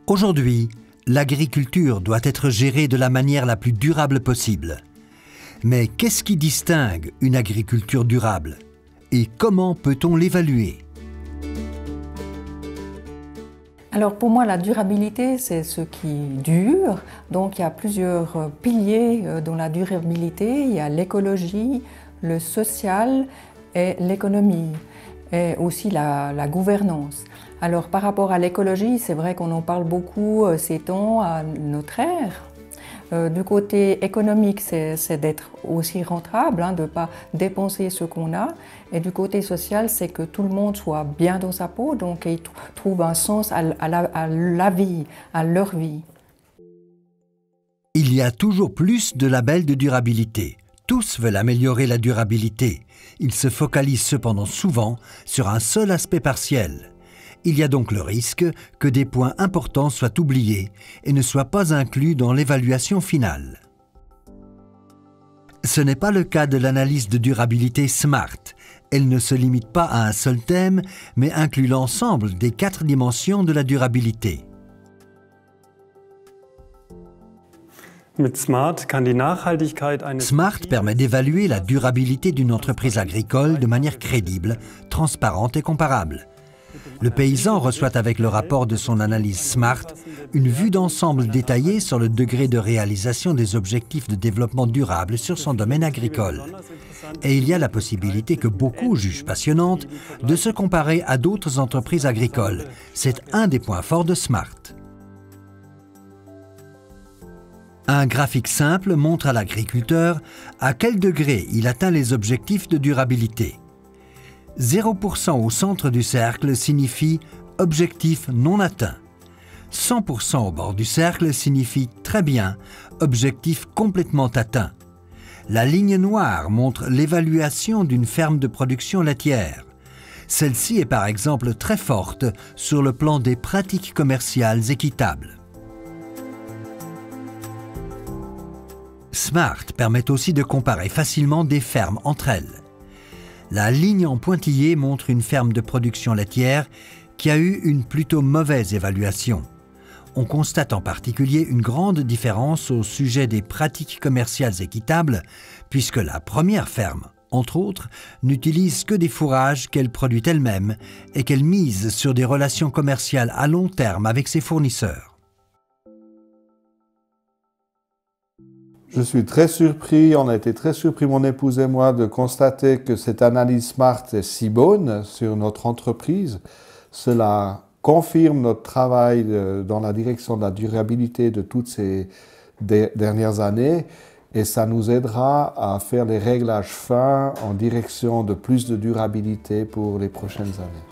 Aujourd'hui, l'agriculture doit être gérée de la manière la plus durable possible. Mais qu'est-ce qui distingue une agriculture durable? Et comment peut-on l'évaluer? Alors pour moi, la durabilité, c'est ce qui dure. Donc il y a plusieurs piliers dans la durabilité. Il y a l'écologie, le social et l'économie, et aussi la gouvernance. Alors par rapport à l'écologie, c'est vrai qu'on en parle beaucoup ces temps à notre ère. Du côté économique, c'est d'être aussi rentable, de ne pas dépenser ce qu'on a. Et du côté social, c'est que tout le monde soit bien dans sa peau, donc ils trouvent un sens à la vie, à leur vie. Il y a toujours plus de labels de durabilité. Tous veulent améliorer la durabilité. Ils se focalisent cependant souvent sur un seul aspect partiel. Il y a donc le risque que des points importants soient oubliés et ne soient pas inclus dans l'évaluation finale. Ce n'est pas le cas de l'analyse de durabilité SMART. Elle ne se limite pas à un seul thème, mais inclut l'ensemble des 4 dimensions de la durabilité. SMART permet d'évaluer la durabilité d'une entreprise agricole de manière crédible, transparente et comparable. Le paysan reçoit avec le rapport de son analyse SMART une vue d'ensemble détaillée sur le degré de réalisation des objectifs de développement durable sur son domaine agricole. Et il y a la possibilité que beaucoup jugent passionnante de se comparer à d'autres entreprises agricoles. C'est un des points forts de SMART. Un graphique simple montre à l'agriculteur à quel degré il atteint les objectifs de durabilité. 0% au centre du cercle signifie « objectif non atteint ». 100% au bord du cercle signifie « très bien », objectif complètement atteint. La ligne noire montre l'évaluation d'une ferme de production laitière. Celle-ci est par exemple très forte sur le plan des pratiques commerciales équitables. SMART permet aussi de comparer facilement des fermes entre elles. La ligne en pointillé montre une ferme de production laitière qui a eu une plutôt mauvaise évaluation. On constate en particulier une grande différence au sujet des pratiques commerciales équitables, puisque la première ferme, entre autres, n'utilise que des fourrages qu'elle produit elle-même et qu'elle mise sur des relations commerciales à long terme avec ses fournisseurs. Je suis très surpris, on a été très surpris, mon épouse et moi, de constater que cette analyse SMART est si bonne sur notre entreprise. Cela confirme notre travail dans la direction de la durabilité de toutes ces dernières années et ça nous aidera à faire les réglages fins en direction de plus de durabilité pour les prochaines années.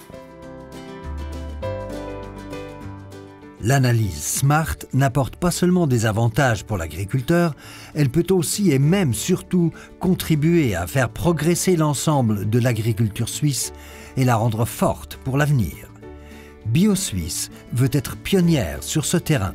L'analyse SMART n'apporte pas seulement des avantages pour l'agriculteur, elle peut aussi et même surtout contribuer à faire progresser l'ensemble de l'agriculture suisse et la rendre forte pour l'avenir. BioSuisse veut être pionnière sur ce terrain.